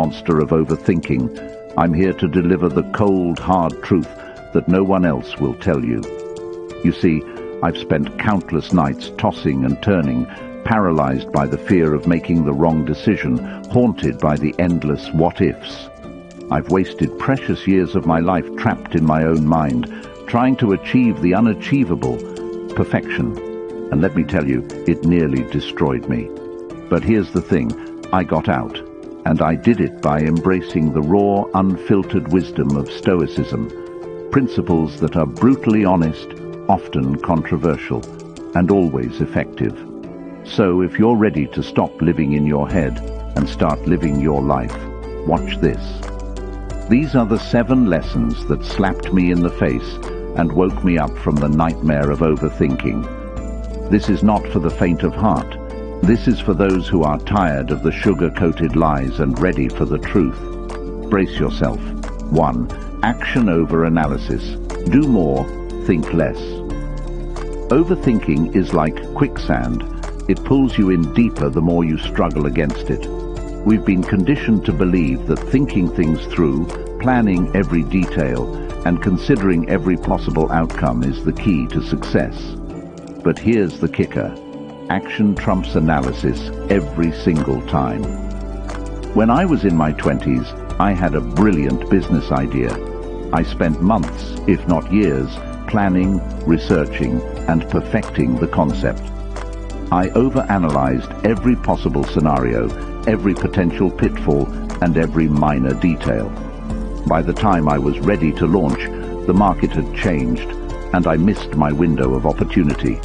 monster of overthinking, I'm here to deliver the cold, hard truth that no one else will tell you. You see, I've spent countless nights tossing and turning, paralyzed by the fear of making the wrong decision, haunted by the endless what-ifs. I've wasted precious years of my life trapped in my own mind, trying to achieve the unachievable, perfection. And let me tell you, it nearly destroyed me. But here's the thing, I got out, and I did it by embracing the raw, unfiltered wisdom of Stoicism, principles that are brutally honest, often controversial, and always effective. So if you're ready to stop living in your head and start living your life, watch this. These are the 7 lessons that slapped me in the face and woke me up from the nightmare of overthinking. This is not for the faint of heart. This is for those who are tired of the sugar-coated lies and ready for the truth. Brace yourself. 1. Action over analysis. Do more, think less. Overthinking is like quicksand. It pulls you in deeper the more you struggle against it. We've been conditioned to believe that thinking things through, planning every detail, and considering every possible outcome is the key to success. But here's the kicker. Action trumps analysis every single time. When I was in my 20s, I had a brilliant business idea. I spent months, if not years, planning, researching, and perfecting the concept. I overanalyzed every possible scenario, every potential pitfall, and every minor detail. By the time I was ready to launch, the market had changed, and I missed my window of opportunity.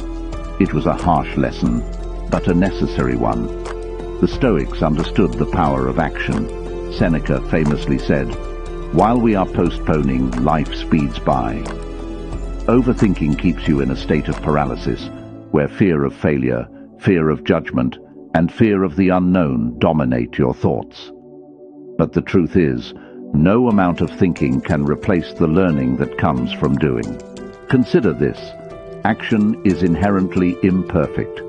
It was a harsh lesson, but a necessary one. The Stoics understood the power of action. Seneca famously said, "While we are postponing, life speeds by." Overthinking keeps you in a state of paralysis, where fear of failure, fear of judgment, and fear of the unknown dominate your thoughts. But the truth is, no amount of thinking can replace the learning that comes from doing. Consider this. Action is inherently imperfect.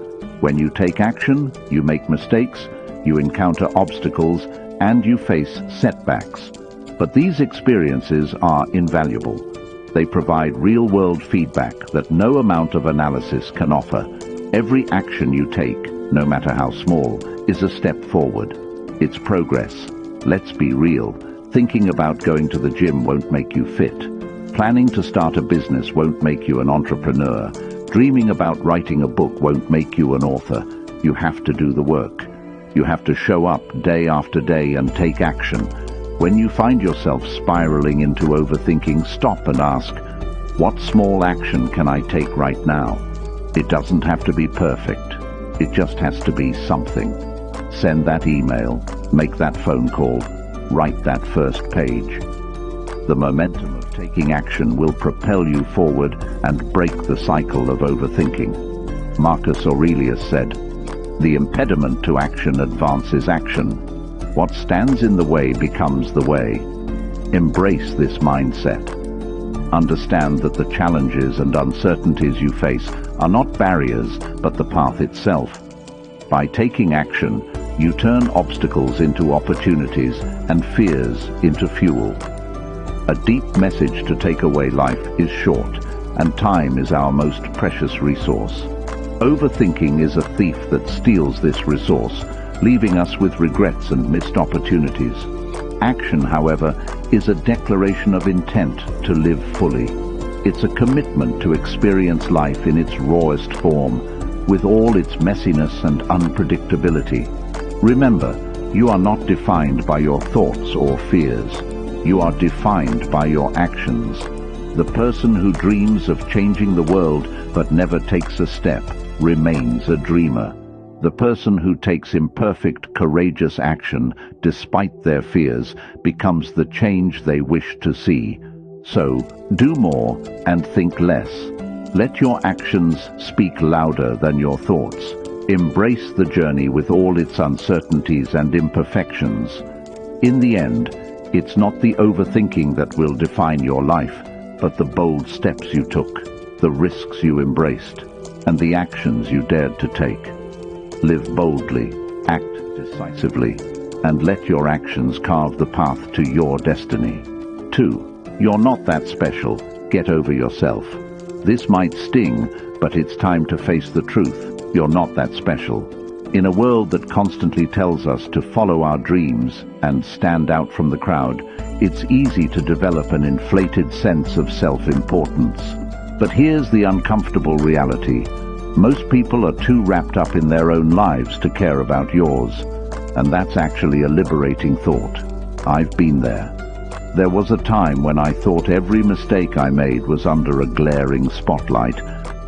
When you take action, you make mistakes, you encounter obstacles, and you face setbacks. But these experiences are invaluable. They provide real-world feedback that no amount of analysis can offer. Every action you take, no matter how small, is a step forward. It's progress. Let's be real. Thinking about going to the gym won't make you fit. Planning to start a business won't make you an entrepreneur. Dreaming about writing a book won't make you an author. You have to do the work. You have to show up day after day and take action. When you find yourself spiraling into overthinking, stop and ask, what small action can I take right now? It doesn't have to be perfect. It just has to be something. Send that email, make that phone call, write that first page. The momentum of taking action will propel you forward and break the cycle of overthinking. Marcus Aurelius said, "The impediment to action advances action. What stands in the way becomes the way." Embrace this mindset. Understand that the challenges and uncertainties you face are not barriers, but the path itself. By taking action, you turn obstacles into opportunities and fears into fuel. A deep message to take away: life is short, and time is our most precious resource. Overthinking is a thief that steals this resource, leaving us with regrets and missed opportunities. Action, however, is a declaration of intent to live fully. It's a commitment to experience life in its rawest form, with all its messiness and unpredictability. Remember, you are not defined by your thoughts or fears. You are defined by your actions. The person who dreams of changing the world but never takes a step remains a dreamer. The person who takes imperfect, courageous action despite their fears becomes the change they wish to see. So, do more and think less. Let your actions speak louder than your thoughts. Embrace the journey with all its uncertainties and imperfections. In the end, it's not the overthinking that will define your life, but the bold steps you took, the risks you embraced, and the actions you dared to take. Live boldly, act decisively, and let your actions carve the path to your destiny. 2. You're not that special. Get over yourself. This might sting, but it's time to face the truth. You're not that special. In a world that constantly tells us to follow our dreams and stand out from the crowd, it's easy to develop an inflated sense of self-importance. But here's the uncomfortable reality. Most people are too wrapped up in their own lives to care about yours. And that's actually a liberating thought. I've been there. There was a time when I thought every mistake I made was under a glaring spotlight,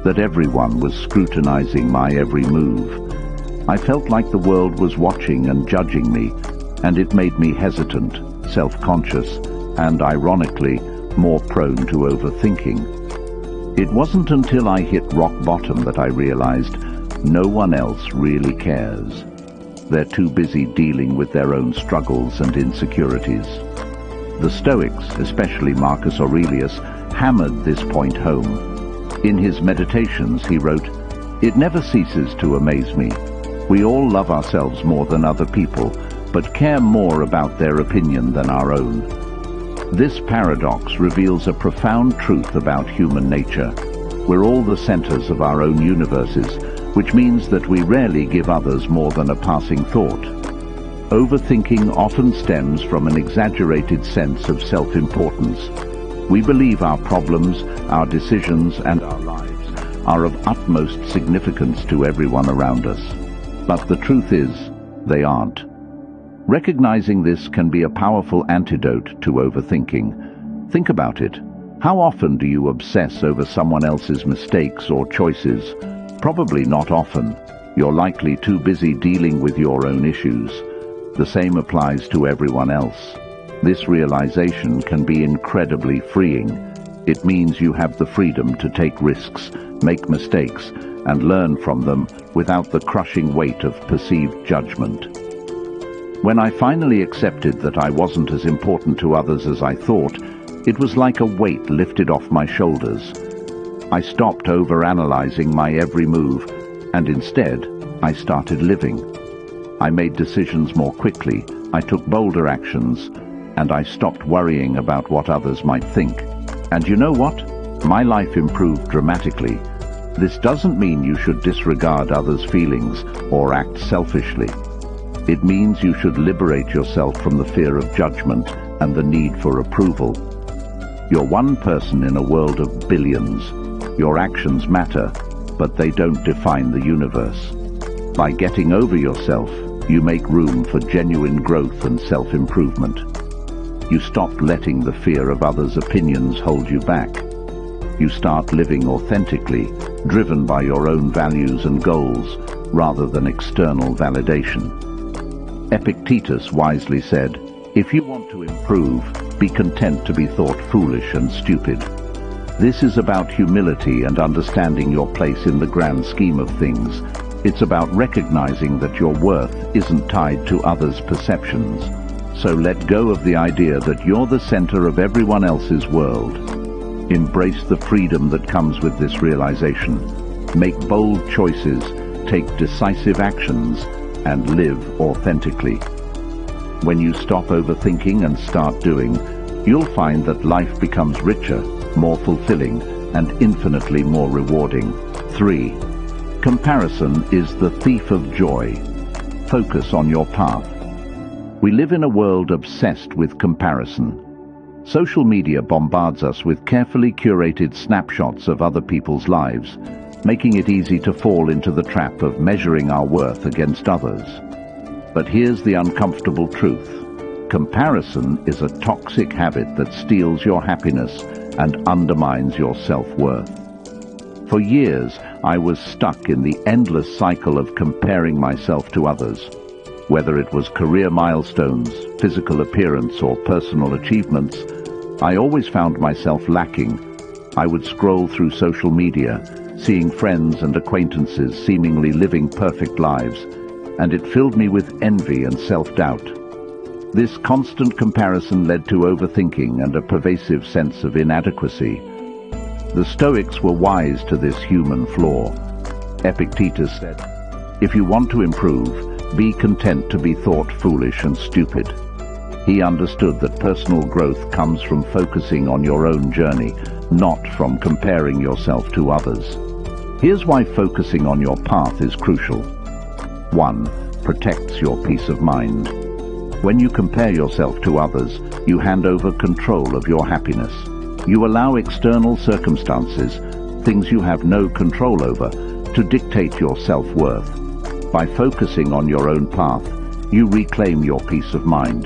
that everyone was scrutinizing my every move. I felt like the world was watching and judging me, and it made me hesitant, self-conscious, and ironically, more prone to overthinking. It wasn't until I hit rock bottom that I realized no one else really cares. They're too busy dealing with their own struggles and insecurities. The Stoics, especially Marcus Aurelius, hammered this point home. In his Meditations, he wrote, "It never ceases to amaze me. We all love ourselves more than other people, but care more about their opinion than our own." This paradox reveals a profound truth about human nature. We're all the centers of our own universes, which means that we rarely give others more than a passing thought. Overthinking often stems from an exaggerated sense of self-importance. We believe our problems, our decisions, and our lives are of utmost significance to everyone around us. But the truth is, they aren't. Recognizing this can be a powerful antidote to overthinking. Think about it. How often do you obsess over someone else's mistakes or choices? Probably not often. You're likely too busy dealing with your own issues. The same applies to everyone else. This realization can be incredibly freeing. It means you have the freedom to take risks, make mistakes, and learn from them without the crushing weight of perceived judgment. When I finally accepted that I wasn't as important to others as I thought, it was like a weight lifted off my shoulders. I stopped overanalyzing my every move, and instead, I started living. I made decisions more quickly, I took bolder actions, and I stopped worrying about what others might think. And you know what? My life improved dramatically. This doesn't mean you should disregard others' feelings or act selfishly. It means you should liberate yourself from the fear of judgment and the need for approval. You're one person in a world of billions. Your actions matter, but they don't define the universe. By getting over yourself, you make room for genuine growth and self-improvement. You stop letting the fear of others' opinions hold you back. You start living authentically, driven by your own values and goals, rather than external validation. Epictetus wisely said, "If you want to improve, be content to be thought foolish and stupid." This is about humility and understanding your place in the grand scheme of things. It's about recognizing that your worth isn't tied to others' perceptions. So let go of the idea that you're the center of everyone else's world. Embrace the freedom that comes with this realization. Make bold choices, take decisive actions, and live authentically. When you stop overthinking and start doing, you'll find that life becomes richer, more fulfilling, and infinitely more rewarding. 3. Comparison is the thief of joy. Focus on your path. We live in a world obsessed with comparison. Social media bombards us with carefully curated snapshots of other people's lives, making it easy to fall into the trap of measuring our worth against others. But here's the uncomfortable truth. Comparison is a toxic habit that steals your happiness and undermines your self-worth. For years, I was stuck in the endless cycle of comparing myself to others. Whether it was career milestones, physical appearance, or personal achievements, I always found myself lacking. I would scroll through social media, seeing friends and acquaintances seemingly living perfect lives, and it filled me with envy and self-doubt. This constant comparison led to overthinking and a pervasive sense of inadequacy. The Stoics were wise to this human flaw. Epictetus said, "If you want to improve, Be content to be thought foolish and stupid. He understood that personal growth comes from focusing on your own journey, not from comparing yourself to others. Here's why focusing on your path is crucial. 1. Protects your peace of mind. When you compare yourself to others, you hand over control of your happiness. You allow external circumstances, things you have no control over, to dictate your self-worth. By focusing on your own path, you reclaim your peace of mind.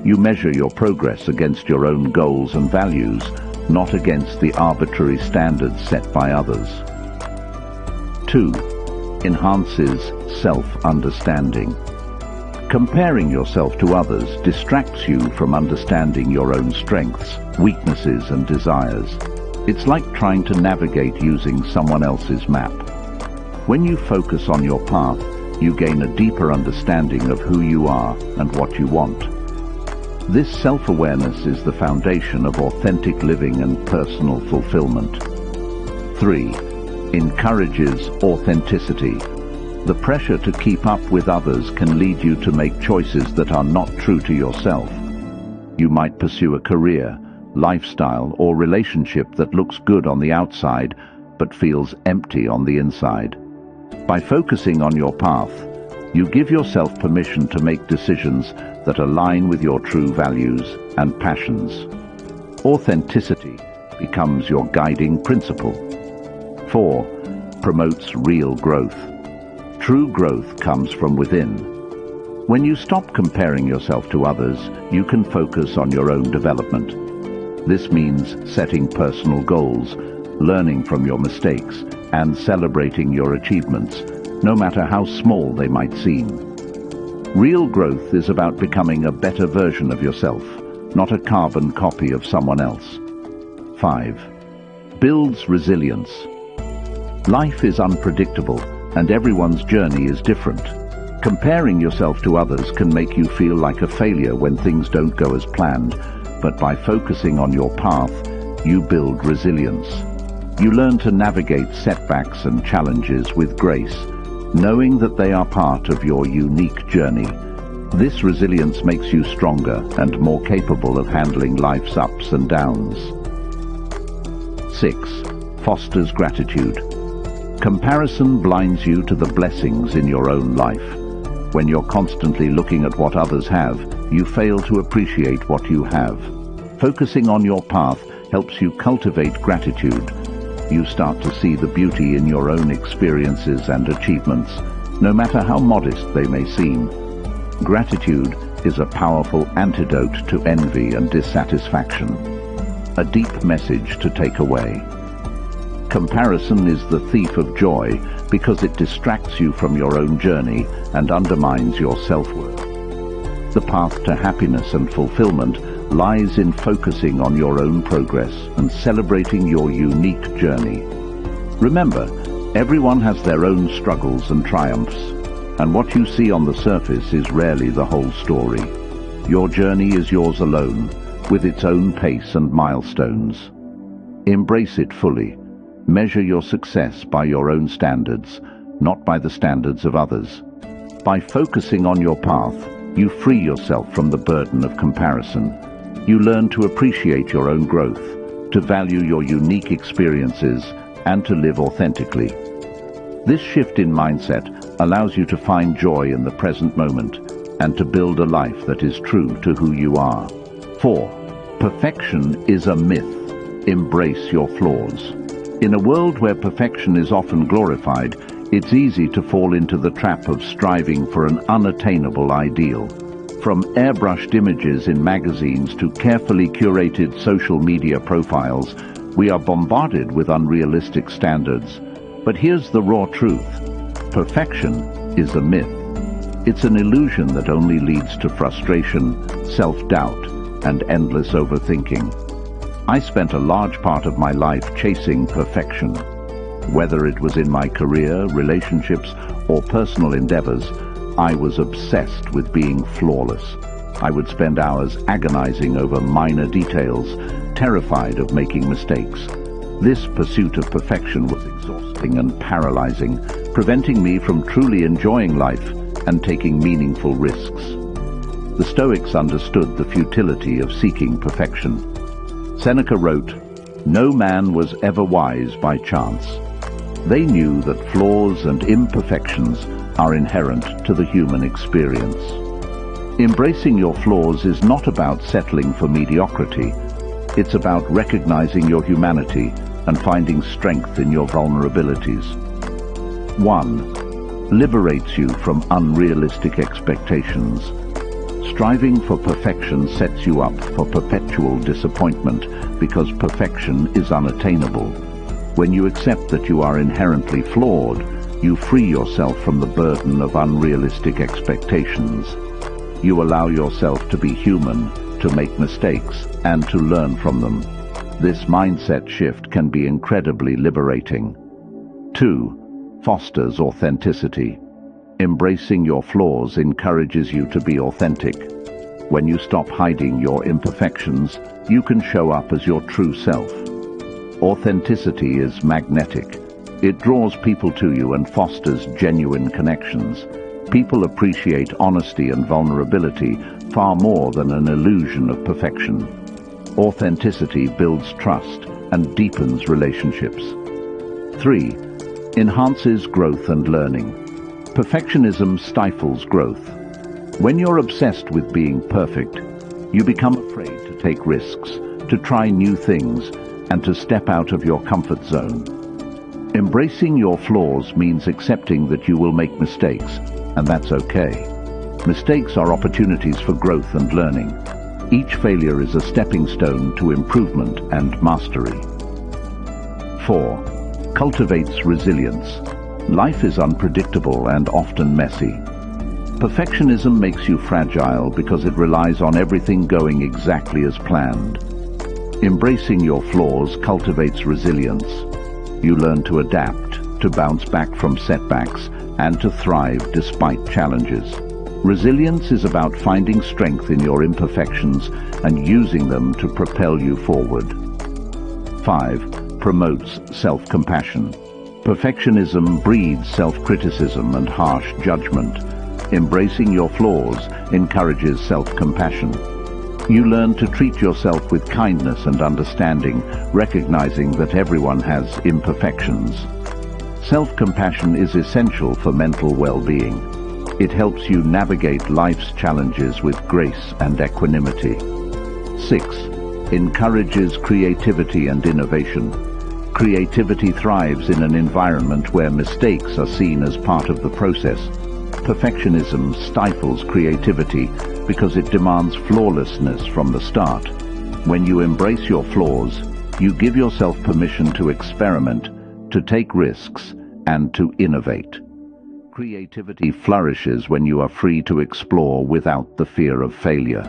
You measure your progress against your own goals and values, not against the arbitrary standards set by others. 2. Enhances self-understanding. Comparing yourself to others distracts you from understanding your own strengths, weaknesses, and desires. It's like trying to navigate using someone else's map. When you focus on your path, you gain a deeper understanding of who you are and what you want. This self-awareness is the foundation of authentic living and personal fulfillment. 3. Encourages authenticity. The pressure to keep up with others can lead you to make choices that are not true to yourself. You might pursue a career, lifestyle, or relationship that looks good on the outside but feels empty on the inside. By focusing on your path, you give yourself permission to make decisions that align with your true values and passions. Authenticity becomes your guiding principle. 4. Promotes real growth. True growth comes from within. When you stop comparing yourself to others, you can focus on your own development. This means setting personal goals, learning from your mistakes, and celebrating your achievements, no matter how small they might seem. Real growth is about becoming a better version of yourself, not a carbon copy of someone else. 5. Builds resilience. Life is unpredictable, and everyone's journey is different. Comparing yourself to others can make you feel like a failure when things don't go as planned, but by focusing on your path, you build resilience. You learn to navigate setbacks and challenges with grace, knowing that they are part of your unique journey. This resilience makes you stronger and more capable of handling life's ups and downs. 6. Fosters gratitude. Comparison blinds you to the blessings in your own life. When you're constantly looking at what others have, you fail to appreciate what you have. Focusing on your path helps you cultivate gratitude. You start to see the beauty in your own experiences and achievements, no matter how modest they may seem. Gratitude is a powerful antidote to envy and dissatisfaction. A deep message to take away. Comparison is the thief of joy because it distracts you from your own journey and undermines your self-worth. The path to happiness and fulfillment lies in focusing on your own progress and celebrating your unique journey. Remember, everyone has their own struggles and triumphs, and what you see on the surface is rarely the whole story. Your journey is yours alone, with its own pace and milestones. Embrace it fully. Measure your success by your own standards, not by the standards of others. By focusing on your path, you free yourself from the burden of comparison. You learn to appreciate your own growth, to value your unique experiences, and to live authentically. This shift in mindset allows you to find joy in the present moment and to build a life that is true to who you are. 4. Perfection is a myth. Embrace your flaws. In a world where perfection is often glorified, it's easy to fall into the trap of striving for an unattainable ideal. From airbrushed images in magazines to carefully curated social media profiles, we are bombarded with unrealistic standards. But here's the raw truth. Perfection is a myth. It's an illusion that only leads to frustration, self-doubt, and endless overthinking. I spent a large part of my life chasing perfection. Whether it was in my career, relationships, or personal endeavors, I was obsessed with being flawless. I would spend hours agonizing over minor details, terrified of making mistakes. This pursuit of perfection was exhausting and paralyzing, preventing me from truly enjoying life and taking meaningful risks. The Stoics understood the futility of seeking perfection. Seneca wrote, "No man was ever wise by chance." They knew that flaws and imperfections are inherent to the human experience. Embracing your flaws is not about settling for mediocrity. It's about recognizing your humanity and finding strength in your vulnerabilities. 1. Liberates you from unrealistic expectations. Striving for perfection sets you up for perpetual disappointment because perfection is unattainable. When you accept that you are inherently flawed, you free yourself from the burden of unrealistic expectations. You allow yourself to be human, to make mistakes, and to learn from them. This mindset shift can be incredibly liberating. 2. Fosters authenticity. Embracing your flaws encourages you to be authentic. When you stop hiding your imperfections, you can show up as your true self. Authenticity is magnetic. It draws people to you and fosters genuine connections. People appreciate honesty and vulnerability far more than an illusion of perfection. Authenticity builds trust and deepens relationships. 3. Enhances growth and learning. Perfectionism stifles growth. When you're obsessed with being perfect, you become afraid to take risks, to try new things, and to step out of your comfort zone. Embracing your flaws means accepting that you will make mistakes, and that's okay. Mistakes are opportunities for growth and learning. Each failure is a stepping stone to improvement and mastery. 4. Cultivates resilience. Life is unpredictable and often messy. Perfectionism makes you fragile because it relies on everything going exactly as planned. Embracing your flaws cultivates resilience. You learn to adapt, to bounce back from setbacks, and to thrive despite challenges. Resilience is about finding strength in your imperfections and using them to propel you forward. 5. Promotes self-compassion. Perfectionism breeds self-criticism and harsh judgment. Embracing your flaws encourages self-compassion. You learn to treat yourself with kindness and understanding, recognizing that everyone has imperfections. Self-compassion is essential for mental well-being. It helps you navigate life's challenges with grace and equanimity. 6. Encourages creativity and innovation. Creativity thrives in an environment where mistakes are seen as part of the process. Perfectionism stifles creativity because it demands flawlessness from the start. When you embrace your flaws, you give yourself permission to experiment, to take risks, and to innovate. Creativity flourishes when you are free to explore without the fear of failure.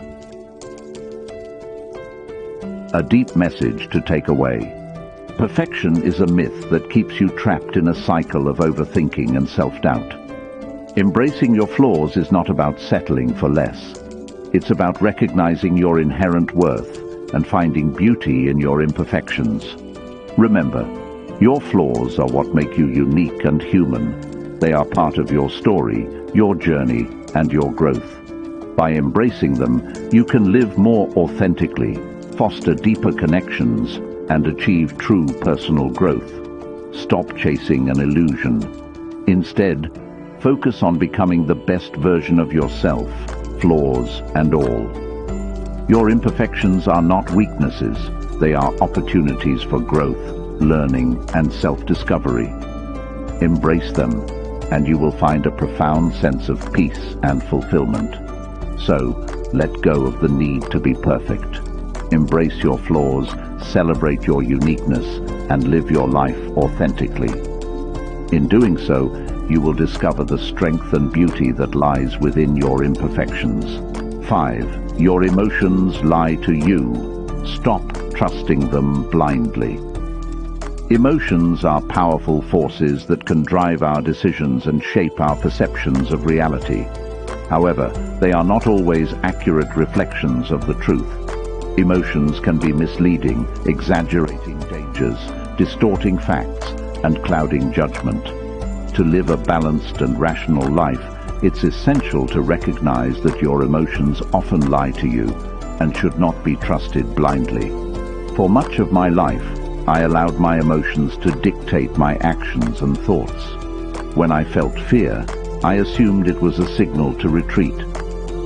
A deep message to take away. Perfection is a myth that keeps you trapped in a cycle of overthinking and self-doubt. Embracing your flaws is not about settling for less. It's about recognizing your inherent worth and finding beauty in your imperfections. Remember, your flaws are what make you unique and human. They are part of your story, your journey, and your growth. By embracing them, you can live more authentically, foster deeper connections, and achieve true personal growth. Stop chasing an illusion. Instead, focus on becoming the best version of yourself, flaws and all. Your imperfections are not weaknesses. They are opportunities for growth, learning, and self-discovery. Embrace them, and you will find a profound sense of peace and fulfillment. So, let go of the need to be perfect. Embrace your flaws, celebrate your uniqueness, and live your life authentically. In doing so, you will discover the strength and beauty that lies within your imperfections. 5. Your emotions lie to you. Stop trusting them blindly. Emotions are powerful forces that can drive our decisions and shape our perceptions of reality. However, they are not always accurate reflections of the truth. Emotions can be misleading, exaggerating dangers, distorting facts, and clouding judgment. To live a balanced and rational life, It's essential to recognize that your emotions often lie to you and should not be trusted blindly. For much of my life, I allowed my emotions to dictate my actions and thoughts. When I felt fear, I assumed it was a signal to retreat.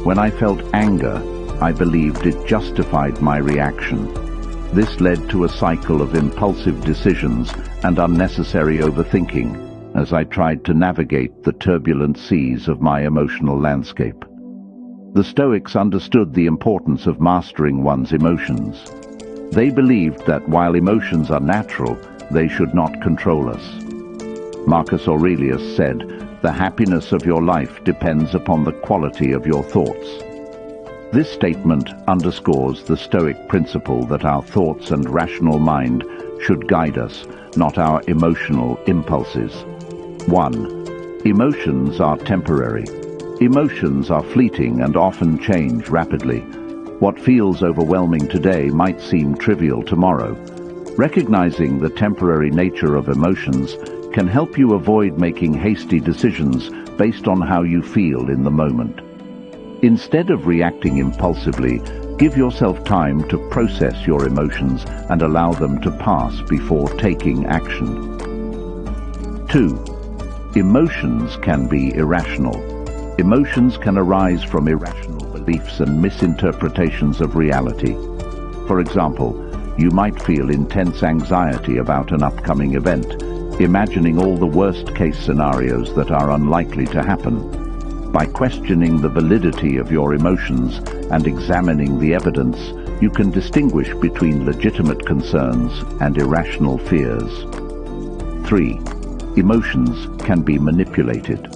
When I felt anger, I believed it justified my reaction. This led to a cycle of impulsive decisions and unnecessary overthinking as I tried to navigate the turbulent seas of my emotional landscape. The Stoics understood the importance of mastering one's emotions. They believed that while emotions are natural, they should not control us. Marcus Aurelius said, "The happiness of your life depends upon the quality of your thoughts." This statement underscores the Stoic principle that our thoughts and rational mind should guide us, not our emotional impulses. 1. Emotions are temporary. Emotions are fleeting and often change rapidly. What feels overwhelming today might seem trivial tomorrow. Recognizing the temporary nature of emotions can help you avoid making hasty decisions based on how you feel in the moment. Instead of reacting impulsively, give yourself time to process your emotions and allow them to pass before taking action. 2. Emotions can be irrational. Emotions can arise from irrational beliefs and misinterpretations of reality. For example, you might feel intense anxiety about an upcoming event, imagining all the worst-case scenarios that are unlikely to happen. By questioning the validity of your emotions and examining the evidence, you can distinguish between legitimate concerns and irrational fears. 3. Emotions can be manipulated.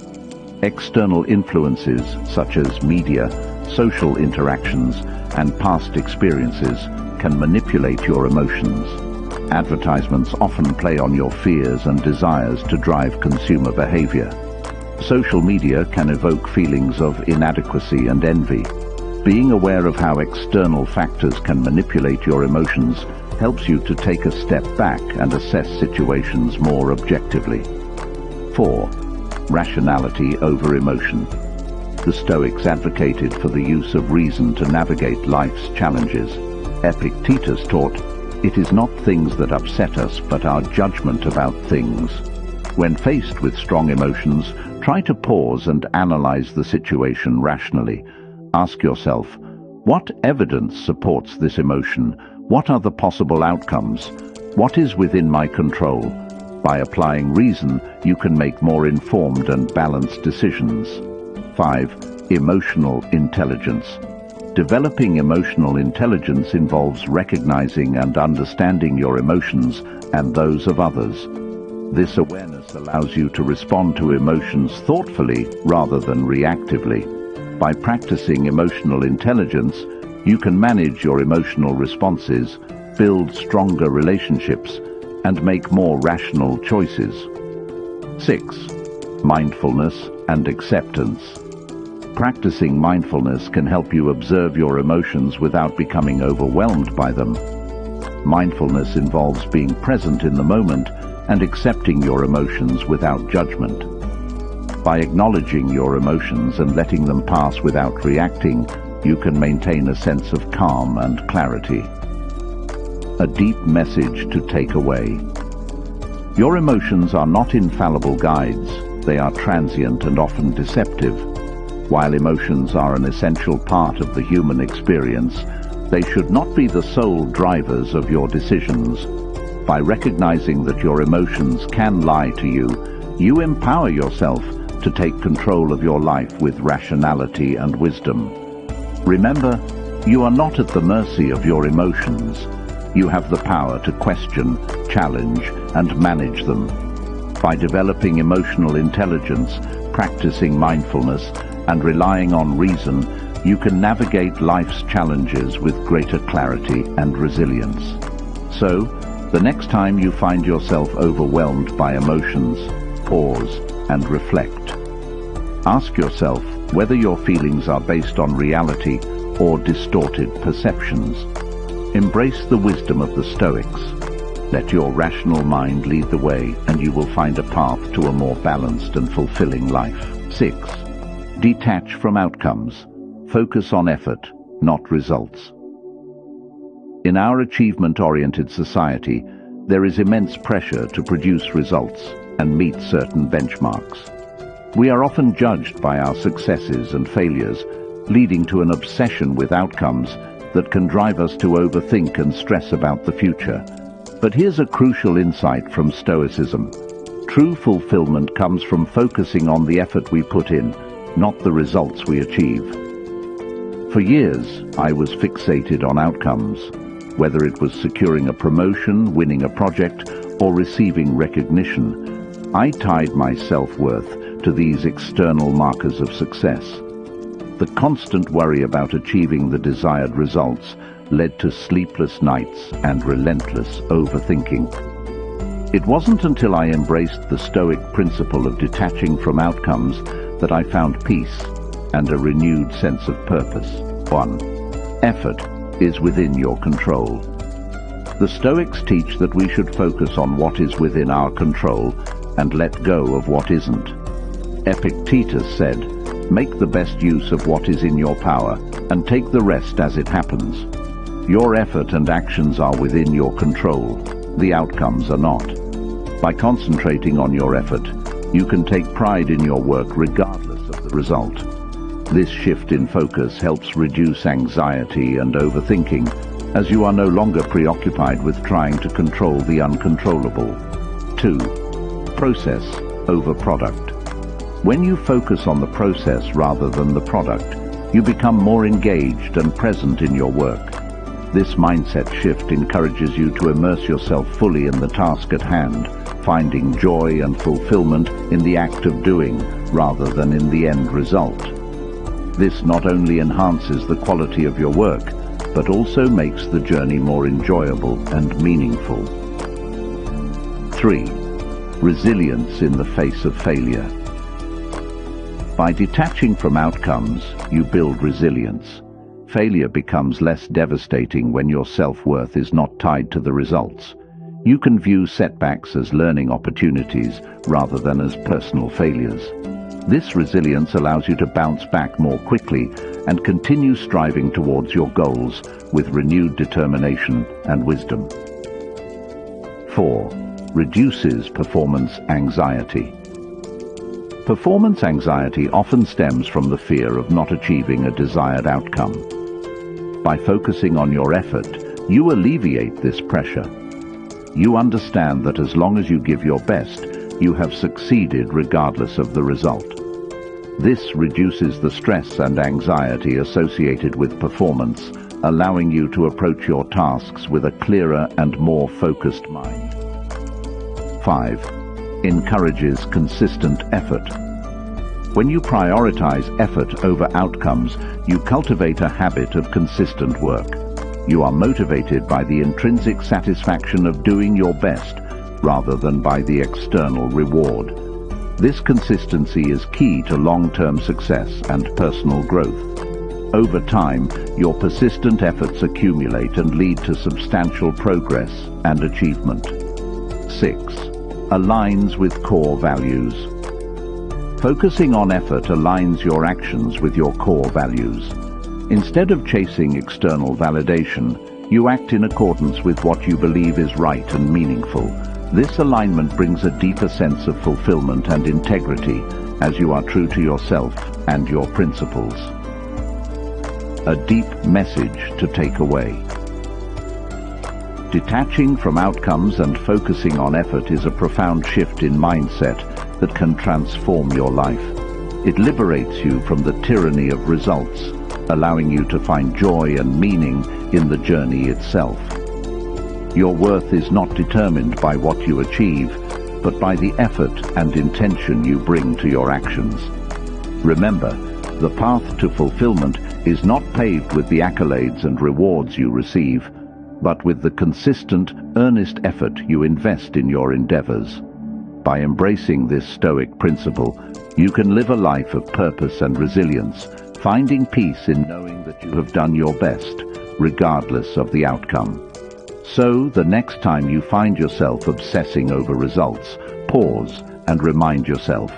External influences such as media, social interactions, and past experiences can manipulate your emotions. Advertisements often play on your fears and desires to drive consumer behavior. Social media can evoke feelings of inadequacy and envy. Being aware of how external factors can manipulate your emotions helps you to take a step back and assess situations more objectively. 4. Rationality over emotion. The Stoics advocated for the use of reason to navigate life's challenges. Epictetus taught, "It is not things that upset us, but our judgment about things." When faced with strong emotions, try to pause and analyze the situation rationally. Ask yourself, what evidence supports this emotion? What are the possible outcomes? What is within my control? By applying reason, you can make more informed and balanced decisions. 5. Emotional intelligence. Developing emotional intelligence involves recognizing and understanding your emotions and those of others. This awareness allows you to respond to emotions thoughtfully rather than reactively. By practicing emotional intelligence, you can manage your emotional responses, build stronger relationships, and make more rational choices. 6. Mindfulness and acceptance. Practicing mindfulness can help you observe your emotions without becoming overwhelmed by them. Mindfulness involves being present in the moment and accepting your emotions without judgment. By acknowledging your emotions and letting them pass without reacting, you can maintain a sense of calm and clarity. A deep message to take away. Your emotions are not infallible guides. They are transient and often deceptive. While emotions are an essential part of the human experience, they should not be the sole drivers of your decisions. By recognizing that your emotions can lie to you, you empower yourself to take control of your life with rationality and wisdom. Remember, you are not at the mercy of your emotions. You have the power to question, challenge, and manage them. By developing emotional intelligence, practicing mindfulness, and relying on reason, you can navigate life's challenges with greater clarity and resilience. So, the next time you find yourself overwhelmed by emotions, pause and reflect. Ask yourself whether your feelings are based on reality or distorted perceptions. Embrace the wisdom of the Stoics. Let your rational mind lead the way, and you will find a path to a more balanced and fulfilling life. 6. Detach from outcomes. Focus on effort, not results. In our achievement-oriented society, there is immense pressure to produce results and meet certain benchmarks. We are often judged by our successes and failures, leading to an obsession with outcomes that can drive us to overthink and stress about the future. But here's a crucial insight from Stoicism. True fulfillment comes from focusing on the effort we put in, not the results we achieve. For years, I was fixated on outcomes, whether it was securing a promotion, winning a project, or receiving recognition. I tied my self-worth to these external markers of success. The constant worry about achieving the desired results led to sleepless nights and relentless overthinking. It wasn't until I embraced the Stoic principle of detaching from outcomes that I found peace and a renewed sense of purpose. 1. Effort is within your control. The Stoics teach that we should focus on what is within our control and let go of what isn't. Epictetus said, "Make the best use of what is in your power and take the rest as it happens." Your effort and actions are within your control. The outcomes are not. By concentrating on your effort, you can take pride in your work regardless of the result. This shift in focus helps reduce anxiety and overthinking, as you are no longer preoccupied with trying to control the uncontrollable. 2. Process over product. When you focus on the process rather than the product, you become more engaged and present in your work. This mindset shift encourages you to immerse yourself fully in the task at hand, finding joy and fulfillment in the act of doing rather than in the end result. This not only enhances the quality of your work, but also makes the journey more enjoyable and meaningful. 3. Resilience in the face of failure. By detaching from outcomes, you build resilience. Failure becomes less devastating when your self-worth is not tied to the results. You can view setbacks as learning opportunities rather than as personal failures. This resilience allows you to bounce back more quickly and continue striving towards your goals with renewed determination and wisdom. 4. Reduces performance anxiety. Performance anxiety often stems from the fear of not achieving a desired outcome. By focusing on your effort, you alleviate this pressure. You understand that as long as you give your best, you have succeeded regardless of the result. This reduces the stress and anxiety associated with performance, allowing you to approach your tasks with a clearer and more focused mind. 5. Encourages consistent effort. When you prioritize effort over outcomes, you cultivate a habit of consistent work. You are motivated by the intrinsic satisfaction of doing your best, rather than by the external reward. This consistency is key to long-term success and personal growth. Over time, your persistent efforts accumulate and lead to substantial progress and achievement. 6. Aligns with core values. Focusing on effort aligns your actions with your core values. Instead of chasing external validation, you act in accordance with what you believe is right and meaningful. This alignment brings a deeper sense of fulfillment and integrity as you are true to yourself and your principles. A deep message to take away. Detaching from outcomes and focusing on effort is a profound shift in mindset that can transform your life. It liberates you from the tyranny of results, allowing you to find joy and meaning in the journey itself. Your worth is not determined by what you achieve, but by the effort and intention you bring to your actions. Remember, the path to fulfillment is not paved with the accolades and rewards you receive, but with the consistent, earnest effort you invest in your endeavors. By embracing this Stoic principle, you can live a life of purpose and resilience, finding peace in knowing that you have done your best, regardless of the outcome. So, the next time you find yourself obsessing over results, pause and remind yourself,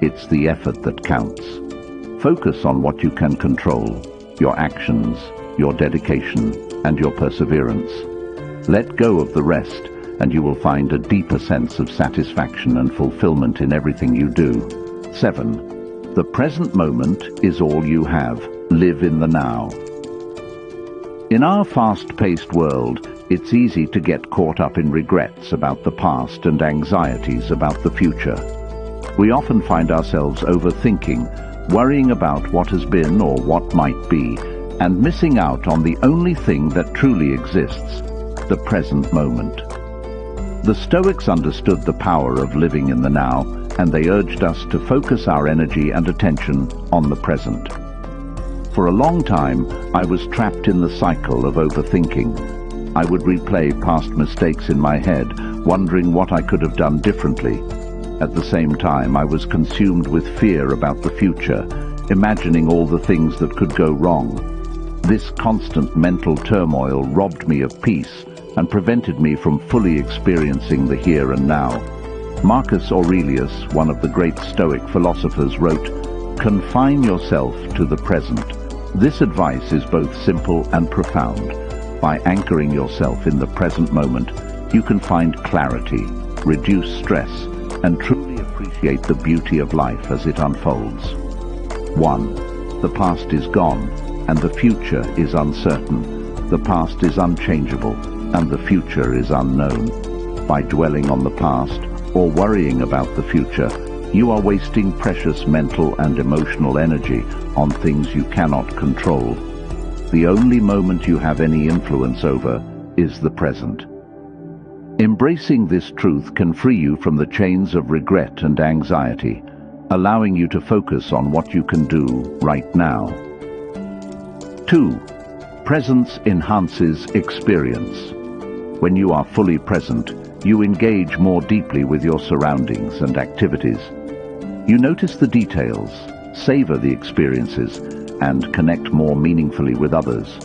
it's the effort that counts. Focus on what you can control, your actions, your dedication, and your perseverance. Let go of the rest, and you will find a deeper sense of satisfaction and fulfillment in everything you do. 7. The present moment is all you have. Live in the now. In our fast-paced world, it's easy to get caught up in regrets about the past and anxieties about the future. We often find ourselves overthinking, worrying about what has been or what might be, and missing out on the only thing that truly exists, the present moment. The Stoics understood the power of living in the now, and they urged us to focus our energy and attention on the present. For a long time, I was trapped in the cycle of overthinking. I would replay past mistakes in my head, wondering what I could have done differently. At the same time, I was consumed with fear about the future, imagining all the things that could go wrong. This constant mental turmoil robbed me of peace and prevented me from fully experiencing the here and now. Marcus Aurelius, one of the great Stoic philosophers, wrote, "Confine yourself to the present." This advice is both simple and profound. By anchoring yourself in the present moment, you can find clarity, reduce stress, and truly appreciate the beauty of life as it unfolds. 1. The past is gone, and the future is uncertain. The past is unchangeable, and the future is unknown. By dwelling on the past, or worrying about the future, you are wasting precious mental and emotional energy on things you cannot control. The only moment you have any influence over is the present. Embracing this truth can free you from the chains of regret and anxiety, allowing you to focus on what you can do right now. 2. Presence enhances experience. When you are fully present, you engage more deeply with your surroundings and activities. You notice the details, savor the experiences, and connect more meaningfully with others.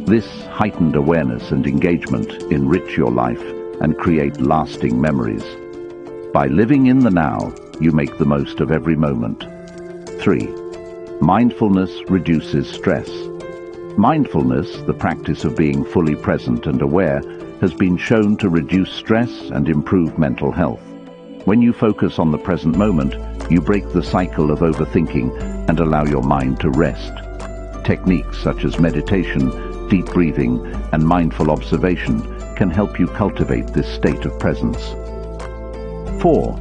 This heightened awareness and engagement enrich your life and create lasting memories. By living in the now, you make the most of every moment. 3. Mindfulness reduces stress. Mindfulness, the practice of being fully present and aware, has been shown to reduce stress and improve mental health. When you focus on the present moment, you break the cycle of overthinking and allow your mind to rest. Techniques such as meditation, deep breathing, and mindful observation can help you cultivate this state of presence. 4.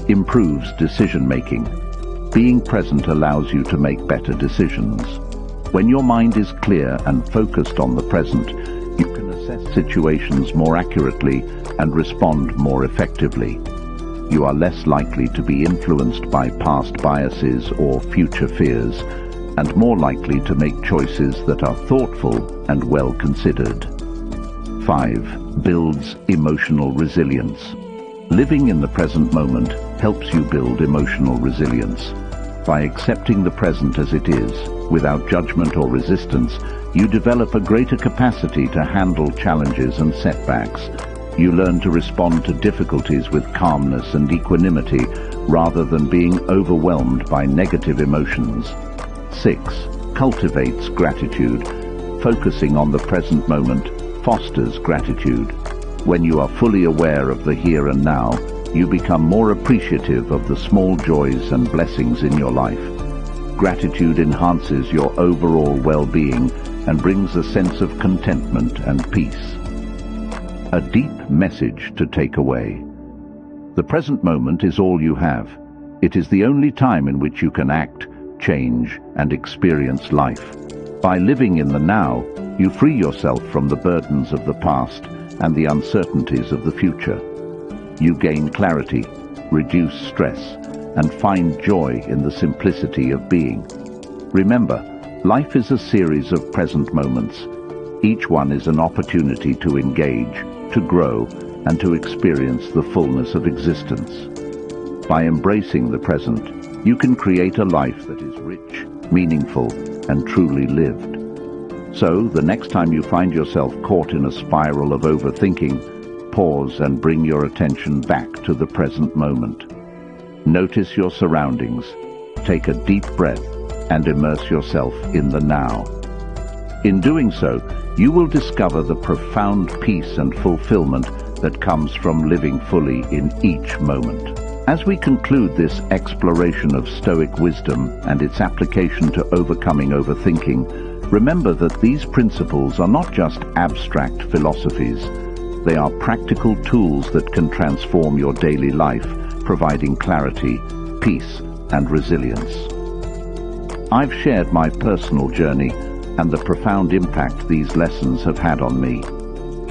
Improves decision-making. Being present allows you to make better decisions. When your mind is clear and focused on the present, you can assess situations more accurately and respond more effectively. You are less likely to be influenced by past biases or future fears, and more likely to make choices that are thoughtful and well considered. 5. Builds emotional resilience. Living in the present moment helps you build emotional resilience. By accepting the present as it is, without judgment or resistance, you develop a greater capacity to handle challenges and setbacks. You learn to respond to difficulties with calmness and equanimity rather than being overwhelmed by negative emotions. 6. Cultivates gratitude. Focusing on the present moment fosters gratitude. When you are fully aware of the here and now, you become more appreciative of the small joys and blessings in your life. Gratitude enhances your overall well-being and brings a sense of contentment and peace. A deep message to take away. The present moment is all you have. It is the only time in which you can act, change, and experience life. By living in the now, you free yourself from the burdens of the past and the uncertainties of the future. You gain clarity, reduce stress, and find joy in the simplicity of being. Remember, life is a series of present moments. Each one is an opportunity to engage, to grow, and to experience the fullness of existence. By embracing the present, you can create a life that is rich, meaningful, and truly lived. So, the next time you find yourself caught in a spiral of overthinking, pause and bring your attention back to the present moment. Notice your surroundings, take a deep breath, and immerse yourself in the now. In doing so, you will discover the profound peace and fulfillment that comes from living fully in each moment. As we conclude this exploration of Stoic wisdom and its application to overcoming overthinking, remember that these principles are not just abstract philosophies. They are practical tools that can transform your daily life, providing clarity, peace, and resilience. I've shared my personal journey and the profound impact these lessons have had on me.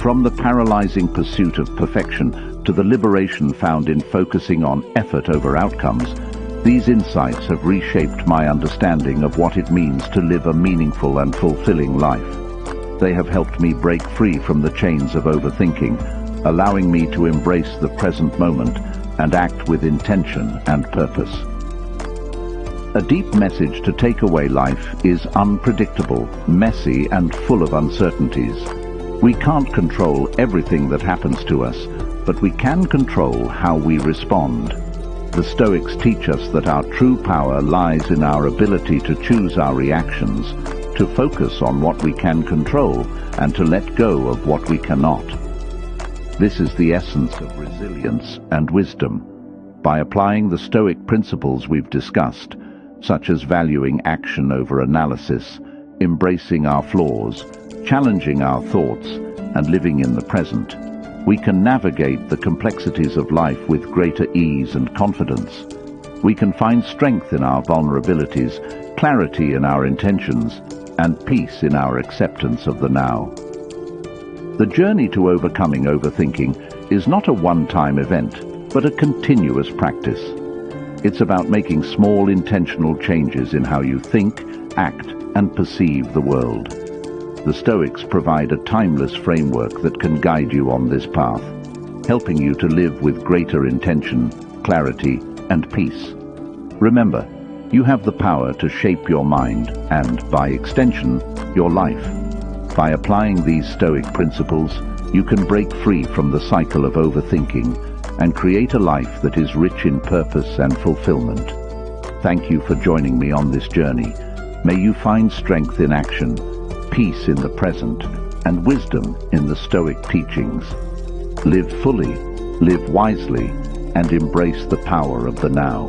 From the paralyzing pursuit of perfection to the liberation found in focusing on effort over outcomes, these insights have reshaped my understanding of what it means to live a meaningful and fulfilling life. They have helped me break free from the chains of overthinking, allowing me to embrace the present moment and act with intention and purpose. A deep message to take away: life is unpredictable, messy, and full of uncertainties. We can't control everything that happens to us, but we can control how we respond. The Stoics teach us that our true power lies in our ability to choose our reactions, to focus on what we can control, and to let go of what we cannot. This is the essence of resilience and wisdom. By applying the Stoic principles we've discussed, such as valuing action over analysis, embracing our flaws, challenging our thoughts, and living in the present, we can navigate the complexities of life with greater ease and confidence. We can find strength in our vulnerabilities, clarity in our intentions, and peace in our acceptance of the now. The journey to overcoming overthinking is not a one-time event, but a continuous practice. It's about making small intentional changes in how you think, act, and perceive the world. The Stoics provide a timeless framework that can guide you on this path, helping you to live with greater intention, clarity, and peace. Remember, you have the power to shape your mind and, by extension, your life. By applying these Stoic principles, you can break free from the cycle of overthinking and create a life that is rich in purpose and fulfillment. Thank you for joining me on this journey. May you find strength in action, peace in the present, and wisdom in the Stoic teachings. Live fully, live wisely, and embrace the power of the now.